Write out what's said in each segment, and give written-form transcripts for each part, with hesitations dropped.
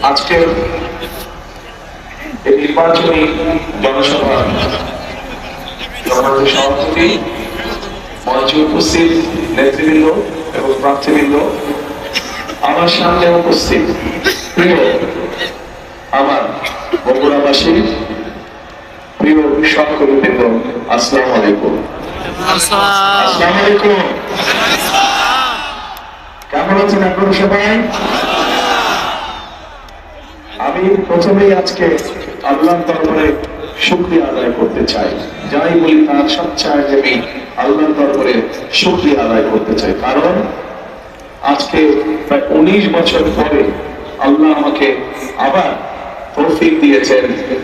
আজকের এই নির্বাচনী জনসভা সভাপতি, মঞ্চে উপস্থিত নেতৃবৃন্দ এবং প্রার্থীবৃন্দ, আমার সামনে উপস্থিত প্রিয় আমার বগুড়াবাসী, প্রিয় সহকর্মীবৃন্দ, আসসালামু আলাইকুম। আসসালামু আলাইকুম। কেমন আছেন আপনারা সবাই? আমি প্রথমেই আজকে আল্লাহর দরবারে শুকরিয়া আদায় করতে চাই। যাই বলি তার সবচেয়ে আগে আমি আল্লাহর দরবারে শুকরিয়া আদায় করতে চাই, কারণ আজকে প্রায় 19 বছর পরে আল্লাহ আমাকে আবার তৌফিক দিয়েছেন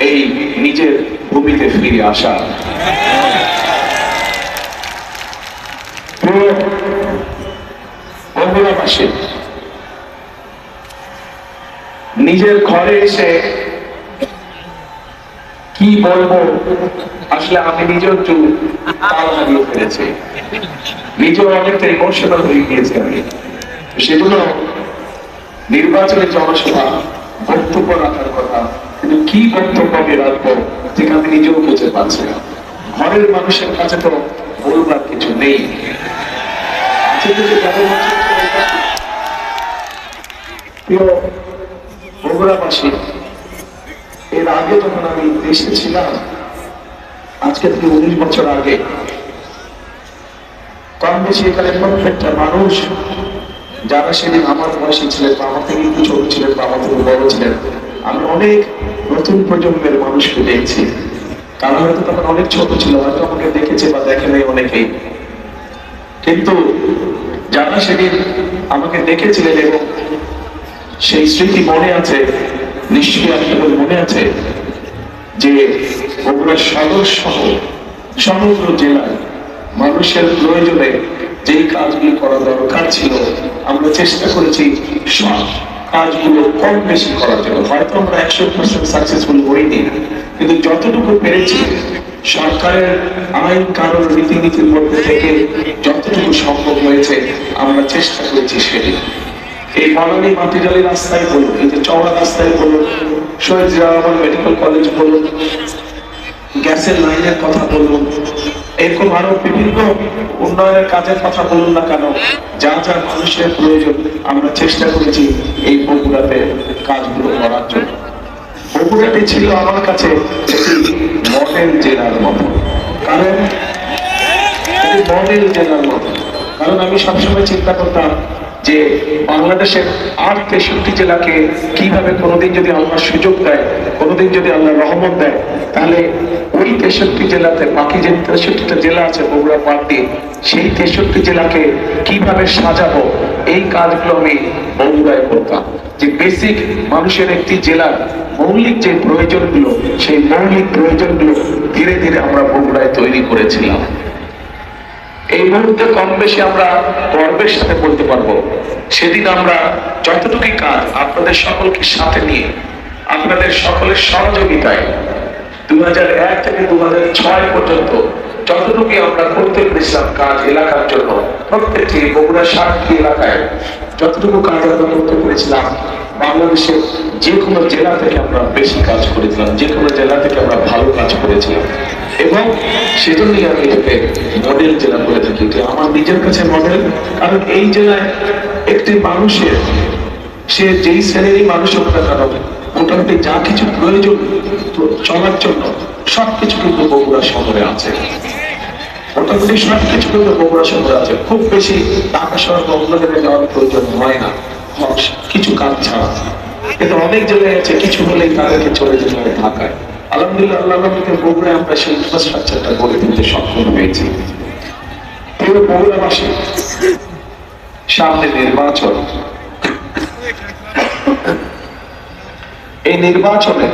এই নিজের ভূমিতে ফিরে আসা। বগুড়াবাসী, নিজের ঘরে এসে কি বলবো, আসলে আমি নিজেও একটু তাল হারিয়ে ফেলেছি, নিজেও অনেকটা ইমোশনাল হয়ে গিয়েছি আমি। সেগুলো নির্বাচনের জনসভা বক্তব্য রাখার কথা, কিন্তু কি বক্তব্য আমি রাখবো যেটা আমি নিজেও বুঝতে পারছি না। ঘরের মানুষের কাছে তো বলবার কিছু নেই। বগুড়াবাসী, এর আগে যখন আমি দেশে ছিলাম, আজকে থেকে 19 বছর আগে, কম বেশি এখানে প্রত্যেকটা মানুষ যারা সেদিন আমার বয়সী ছিলেন বা আমার থেকে একটু ছোট ছিলেন বা আমার থেকে বড় ছিলেন, আমি অনেক নতুন প্রজন্মের মানুষকে দেখছি। তারা হয়তো তখন অনেক ছোট ছিল, হয়তো আমাকে দেখেছে বা দেখে নাই অনেকেই, কিন্তু যারা সেদিন আমাকে দেখেছিলেন এবং সেই স্মৃতি মনে আছে, নিশ্চয়ই আপনাদের মনে আছে যে বগুড়া সদর সহ সমগ্র জেলায় মানুষের প্রয়োজনে যেই কাজগুলি করা দরকার ছিল, আমরা চেষ্টা করেছি সব কাজগুলো কম বেশি করার জন্য। হয়তো আমরা 100% সাকসেসফুল হইনি, কিন্তু যতটুকু পেরেছি সরকারের আইন কানুন রীতিনীতির মধ্যে থেকে যতটুকু সম্ভব হয়েছে আমরা চেষ্টা করেছি সেদিন। এই বনানী মাটিজালি রাস্তায় বলুন, এই যে চওড়া রাস্তায় বলুন, শহীদ জিয়াউর মেডিকেল কলেজ বলুন, গ্যাসের লাইনের কথা বলুন, এরকম আরো বিভিন্ন উন্নয়নের কাজের কথা বলুন না কেন, যা যা মানুষের প্রয়োজন আমরা চেষ্টা করেছি এই বগুড়াতে কাজগুলো করার জন্য। বগুড়াটি ছিল আমার কাছে একটি মডেল জেলার মতো, কারণ মডেল জেলার মতো, কারণ আমি সবসময় চিন্তা করতাম যে বাংলাদেশের 63 জেলাকে কিভাবে কোনোদিন যদি আল্লাহ সুযোগ দেয়, কোনোদিন যদি আল্লাহ রহমত দেয়, তাহলে ওই 63 জেলাতে বাকি যে 63টা জেলা আছে বগুড়া বাদ দিয়ে, সেই 63 জেলাকে কিভাবে সাজাবো, এই কাজগুলো আমি বগুড়ায় করতাম। যে বেসিক মানুষের একটি জেলার মৌলিক যে প্রয়োজনগুলো, সেই মৌলিক প্রয়োজনগুলো ধীরে ধীরে আমরা বগুড়ায় তৈরি করেছিলাম। এই মুহূর্তে কম বেশি আমরা গর্বের সাথে বলতে পারবো, সেদিন আমরা যতটুকু কাজ আপনাদের সকলকে সাথে নিয়ে, আপনাদের সকলের সহযোগিতায় 2001 থেকে 2006 পর্যন্ত যতটুকু আমরা করতে পেরেছিলাম কাজ এলাকার জন্য, প্রত্যেকটি বগুড়া 7টি এলাকায় যতটুকু কাজ আমরা করতে পেরেছিলাম, বাংলাদেশের যে কোনো জেলা থেকে আমরা বেশি কাজ করেছিলাম, যে কোনো জেলা থেকে আমরা ভালো কাজ করেছিলাম। এবং সেজন্যই আমি এটাকে মডেল জেলা বলে থাকি। আমার নিজের কাছে মডেল, কারণ এই জেলায় একটি মানুষের, সে যেই শ্রেণীরই মানুষ হোক না কেন, মোটামুটি যা কিছু প্রয়োজন চলার জন্য সবকিছু কিন্তু বগুড়া শহরে আছে। মোটামুটি সবকিছু কিন্তু বগুড়া শহরে আছে। খুব বেশি ঢাকা শহর বা অন্য জায়গায় যাওয়ার প্রয়োজন হয় না কিছু কাজ ছাড়া, কিন্তু অনেক জায়গায় আছে কিছু হলেই তাদেরকে চলে যেতে হয় ঢাকায়। আলহামদুলিল্লাহ, আল্লাহ বগুড়ায় আমরা সেই ইনফ্রাস্ট্রাকচারটা গড়ে তুলতে সক্ষম হয়েছি। প্রিয় বগুড়াবাসী, সামনে নির্বাচন। এই নির্বাচনে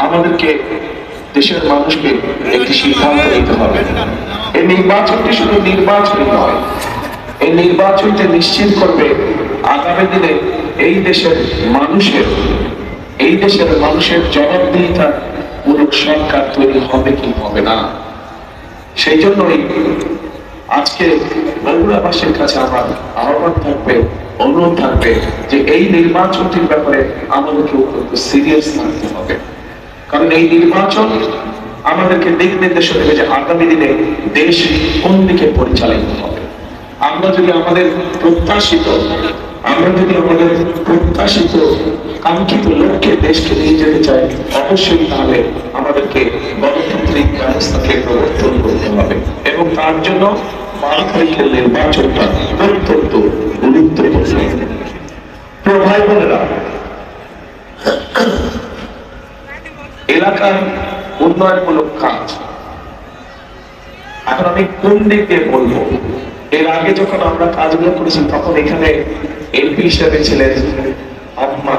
আমাদেরকে, দেশের মানুষকে একটি সিদ্ধান্ত নিতে হবে। এই নির্বাচনটি শুধু নির্বাচনই নয়, এই নির্বাচনটি নিশ্চিত করবে আগামী দিনে এই দেশের মানুষের জবাবদিহিতা মূলক সরকার তৈরি হবে কি হবে না। সেই জন্যই আজকে বগুড়াবাসীর কাছে আমার আহ্বান থাকবে, অনুরোধ থাকবে যে এই নির্বাচনটির ব্যাপারে আমাদেরকে অত্যন্ত সিরিয়াস থাকতে হবে। কারণ এই নির্বাচন আমাদেরকে দিক নির্দেশনা দেবে যে আগামী দিনে দেশ কোন দিকে পরিচালিত হবে। আমরা যদি আমাদের প্রত্যাশিত কাঙ্ক্ষিত লক্ষ্যে দেশকে নিয়ে যেতে চাই, অবশ্যই তাহলে আমাদেরকে গণতান্ত্রিক ব্যবস্থাকে প্রবর্তন করতে হবে এবং তার জন্য 12 তারিখের নির্বাচনটা অত্যন্ত গুরুত্বপূর্ণ। প্রিয় ভাই বোনেরা, এলাকার উন্নয়নমূলক কাজ এখন আমি কোন দিক দিয়ে বলবো। এর আগে যখন আমরা কাজগুলো করেছি তখন এখানে এমপি হিসেবে ছিলেন আম্মা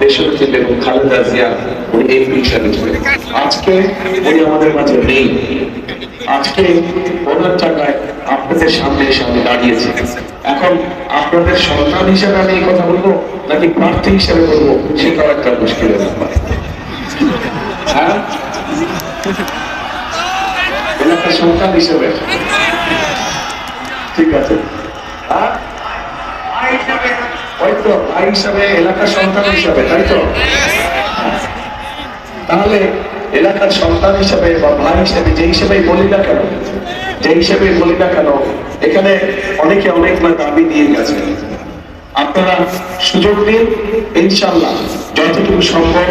দেশনেত্রী বেগম খালেদা জিয়া, উনি এমপি হিসেবে ছিলেন। আজকে উনি আমাদের মাঝে নেই। আজকে ওনার জায়গায় আপনাদের সামনে দাঁড়িয়েছে। এখন আপনাদের সন্তান হিসেবে আমি এই কথা বলবো নাকি প্রার্থী হিসেবে বলবো, সেটাও একটা মুশকিলের ব্যাপার। হ্যাঁ, এলাকার সন্তান হিসেবে ঠিক আছে, ওই তো ভাই হিসাবে, এলাকার সন্তান হিসাবে, তাই তো? তাহলে এলাকার সন্তান হিসাবে বা ভাই হিসাবে যে হিসেবে বলি না কেন, এখানে অনেকে অনেক দাবি দিয়ে গেছে। আপনারা সুযোগ দিন, ইনশাআল্লাহ যতটুকু সম্ভব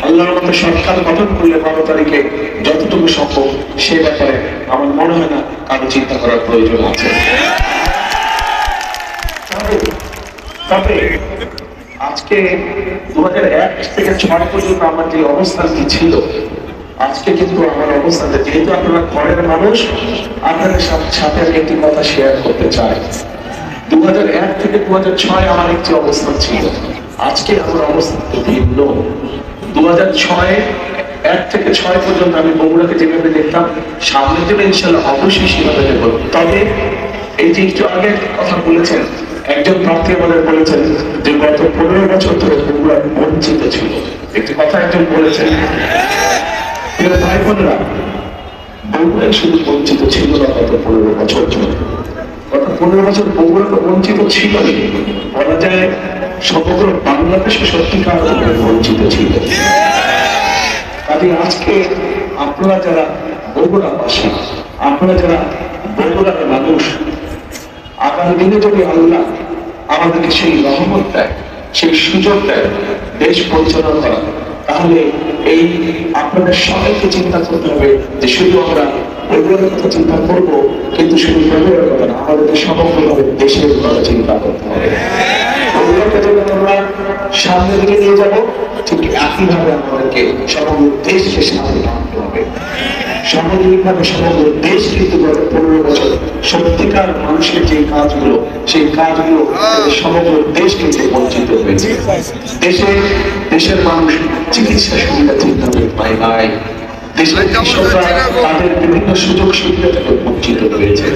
আল্লাহর মতো সরকার গঠন করলে 12 তারিখে যতটুকু সম্ভব সে ব্যাপারে আমার মনে হয় না কারো চিন্তা করার প্রয়োজন আছে। তবে আজকে 2001 থেকে 6 পর্যন্ত আমার যে অবস্থানটি ছিল, আজকে কিন্তু আমার অবস্থানটা, যেহেতু আপনারা ঘরের মানুষ, আপনাদের সাথে আমি একটি কথা শেয়ার করতে চাই। 2001 থেকে 2006 আমার একটি অবস্থান ছিল, আজকে আমার অবস্থান ভিন্ন। 2006 1 থেকে 6 পর্যন্ত আমি বগুড়াকে যেভাবে দেখতাম, সামনের দিনে ইনশাআল্লাহ অবশ্যই সেভাবে দেখব। তবে এই যে একটু আগে কথা বলেছেন, একজন প্রার্থী আমাদের বলেছেন যে গত 15 বছর ধরে বগুড়া বঞ্চিত ছিল। একটি কথা একজন বলেছেন, ভাই বোনেরা, বগুড়ায় শুধু বঞ্চিত ছিল না গত 15 বছর ধরে। গত 15 বছর বগুড়া বঞ্চিত ছিল, বলা যায় সমগ্র বাংলাদেশে সত্যিকার বঞ্চিত ছিল। কাজে আজকে আপনারা যারা বগুড়াবাসী, আপনারা যারা বগুড়ার মানুষ, আগামী দিনে যদি আল্লাহ আমাদেরকে সেই রহমত দেয়, সেই সুযোগ দেয় দেশ পরিচালনা করা, তাহলে এই আপনাদের সবাইকে চিন্তা করতে হবে যে শুধু আমরা বগুড়ার কথা চিন্তা করবো, কিন্তু শুধু বগুড়ার কথা না, আমাদেরকে সমগ্রভাবে দেশের কথা চিন্তা করতে হবে। বগুড়াকে যখন আমরা সামনের দিকে নিয়ে যাবো, ঠিক একইভাবে আমাদেরকে সমগ্র দেশকে সামনে আনতে হবে। সামগ্রিকভাবে সমগ্র দেশ কিন্তু গত 15 বছর সত্যিকার মানুষের যে কাজগুলো, সেই কাজগুলো সমগ্র দেশ কিন্তু বঞ্চিত হয়েছে। দেশের মানুষ চিকিৎসা সুবিধা ঠিকভাবে পায় নাই, দেশের কৃষকরা তাদের বিভিন্ন সুযোগ সুবিধা থেকে বঞ্চিত হয়েছে,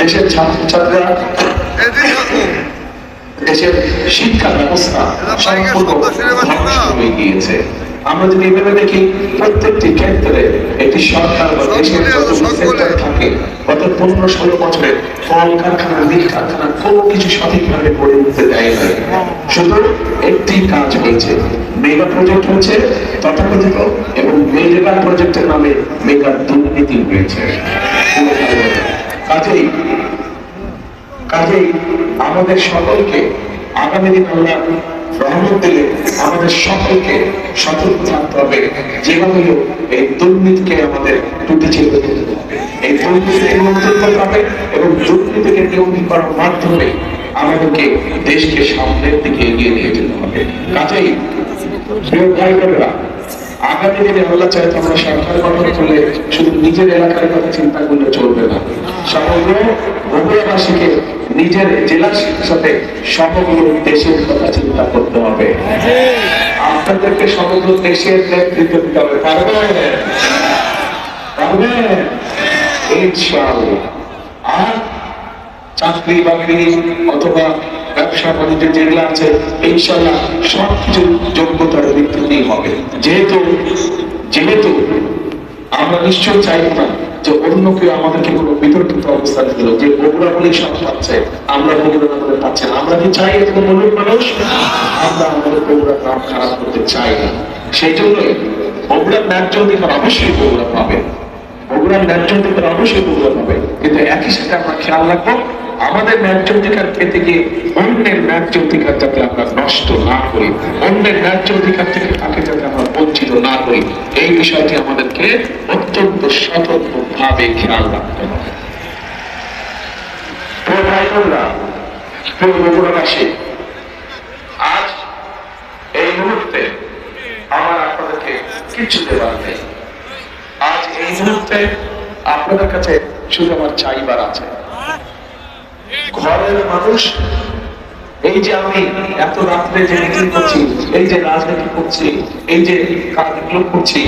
দেশের ছাত্রছাত্রীরা, দেশের শিক্ষা ব্যবস্থা সম্পূর্ণ ধ্বংস হয়ে গিয়েছে। আমরা যদি এভাবে দেখি, প্রত্যেকটি ক্ষেত্রে একটি সরকার বা দেশের যত সেক্টর থাকে, গত 15-16 বছরে কল কারখানা, মিল কারখানা কোনো কিছু সঠিকভাবে গড়ে উঠতে দেয় না। শুধু একটি কাজ হয়েছে, মেগা প্রজেক্ট হয়েছে তথাকথিত, এবং মেগা প্রজেক্টের নামে মেগা দুর্নীতি হয়েছে। কাজেই আমাদের সকলকে আগামী দিন আল্লাহ রহমত দিলে আমাদের সকলকে সতর্ক থাকতে হবে, যেভাবে এই দুর্নীতিকে আমাদের টুটি চেপে দিতে হবে, এই দুর্নীতিকে নিয়ন্ত্রণ করতে হবে এবং দুর্নীতিকে নিয়ন্ত্রণ করার মাধ্যমে আমাদেরকে দেশকে সামনের দিকে এগিয়ে নিয়ে যেতে হবে। কাজেই প্রিয় ভাই বোনেরা, আগামী দিনে আল্লাহ চাইতে আমরা সরকার গঠন করলে শুধু নিজের এলাকার কথা চিন্তা করলে চলবে না, সমগ্র বগুড়াবাসীকে নিজের জেলার সাথে সমগ্র দেশের কথা চিন্তা করতে হবে। আপনাদেরকে সমগ্র দেশের নেতৃত্ব দিতে হবে, পারবেন? ইনশাআল্লাহ। আর চাকরি বাকরি অথবা ব্যবসা বাণিজ্য যেগুলো আছে ইনশাআল্লাহ সবকিছু যোগ্যতার ভিত্তিতেই হবে। যেহেতু যেহেতু আমরা নিশ্চয় চাইব না যে অন্য কেউ আমাদেরকে কোনো বিতর্কিত অবস্থানে দিল যে বগুড়া বলে সব পাচ্ছে, আমরা বগুড়া বলে পাচ্ছি না। আমরা কি চাই এরকম মূল্যের মানুষ? আমরা আমাদের বগুড়ার নাম খারাপ করতে চাই না। সেই জন্যই বগুড়ার ন্যায্য অধিকার অবশ্যই বগুড়া পাবে, বগুড়ার ন্যায্য অধিকার অবশ্যই বগুড়া পাবে, কিন্তু একই সাথে আমরা খেয়াল রাখবো আমাদের ন্যায্য অধিকার পেতে গিয়ে অন্যের ন্যায্য অধিকার যাতে আমরা নষ্ট না করি, অন্যের ন্যায্য অধিকার থেকে তাকে যাতে আমরা বঞ্চিত না করি, এই বিষয়টি আমাদেরকে অত্যন্ত সতর্ক ভাবে খেয়াল রাখতে হবে। বগুড়াবাসী, আজ এই মুহূর্তে আমার আপনাদেরকে কিছু দেওয়ার নেই। আজ এই মুহূর্তে আপনাদের কাছে শুধু আমার চাইবার আছে, ঘরের মানুষ, এই যে আমি এত রাত্রে যে মিটিং করছি, এই যে রাজনীতি করছি, এই যে কাজগুলো করছি,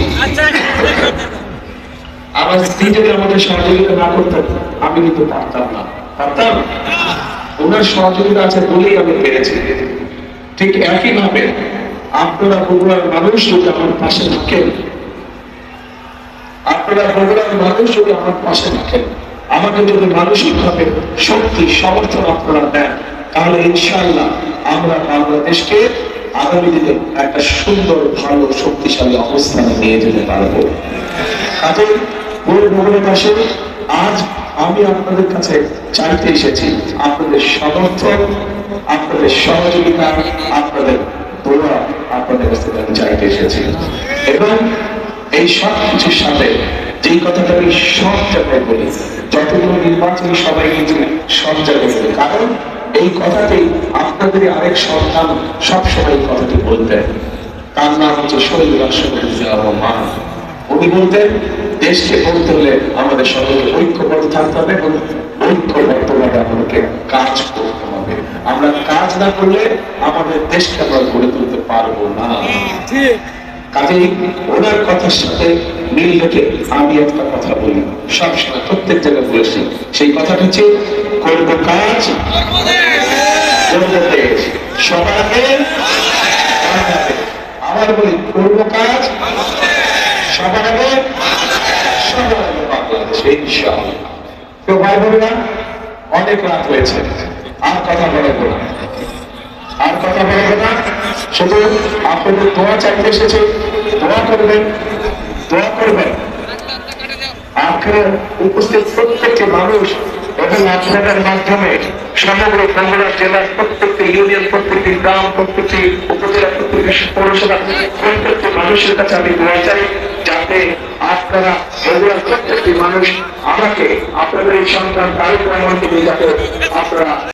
আমার স্ত্রী যদি আমাদের সহযোগিতা না করতেন আমি কিন্তু পারতাম না, পারতাম। ওনার সহযোগিতা আছে বলেই আমি পেরেছি। ঠিক একই ভাবে আপনারা বগুড়ার মানুষ যদি আমার পাশে থাকেন, আপনারা বগুড়ার মানুষ যদি আমার পাশে থাকেন, আমাকে যদি মানসিক ভাবে শক্তি সমর্থন আপনারা দেন, তাহলে ইনশাআল্লাহ আমরা বাংলাদেশকে আগামী দিনে একটা সুন্দর ভালো শক্তিশালী অবস্থানে নিয়ে যেতে পারবো। কাজে বগুড়াবাসী, আজ আমি আপনাদের কাছে চাইতে এসেছি আপনাদের সমর্থন, আপনাদের সহযোগিতা, আপনাদের দোয়া আপনাদের কাছে আমি চাইতে এসেছি। এবং এই সব কিছুর সাথে যেই কথাটা আমি সব জায়গায় বলি, যতগুলো নির্বাচনী সবাই কিন্তু সব জায়গায় বলি, কারণ এই কথাতেই আপনাদের আরেক সন্তান সবসময় কথাটি বলতেন, তার নাম হচ্ছে শহীদ রাষ্ট্রপতি জিয়াউর রহমান। উনি বলতেন দেশকে বলতে হলে আমাদের সকলকে ঐক্যবদ্ধ থাকতে হবে এবং ঐক্যবদ্ধভাবে আমাদেরকে কাজ করতে হবে। আমরা কাজ না করলে আমাদের দেশকে আমরা গড়ে তুলতে পারবো না। কাজেই ওনার কথার সাথে মিল রেখে আমি একটা কথা বলি, সবসময় প্রত্যেক জায়গায় বলেছি, সেই কথাটা হচ্ছে করব কাজ সবার আগে। আবার বলি করব কাজ সবার আগে, সবার আগে বাংলাদেশে ইনশাআল্লাহ। কেউ ভাই বোনেরা, অনেক রাত হয়েছে, আর কথা বলবো না, আর কথা বলবো না। শুধু আপনাদের দোয়া চাইতে এসেছে, দোয়া করবেন, দোয়া করবেন। আপনার উপস্থিত প্রত্যেকটি মানুষ এবং আপনাদের মাধ্যমে সমগ্র বগুড়া জেলার প্রত্যেকটি ইউনিয়ন, প্রত্যেকটি গ্রাম, প্রত্যেকটি উপজেলা, প্রত্যেকটি পৌরসভা, প্রত্যেকটি মানুষের কাছে আমি দোয়া চাই যাতে আপনারা বগুড়ার প্রত্যেকটি মানুষ আমাকে আপনাদের এই সন্তান কার্যক্রম যাতে আপনারা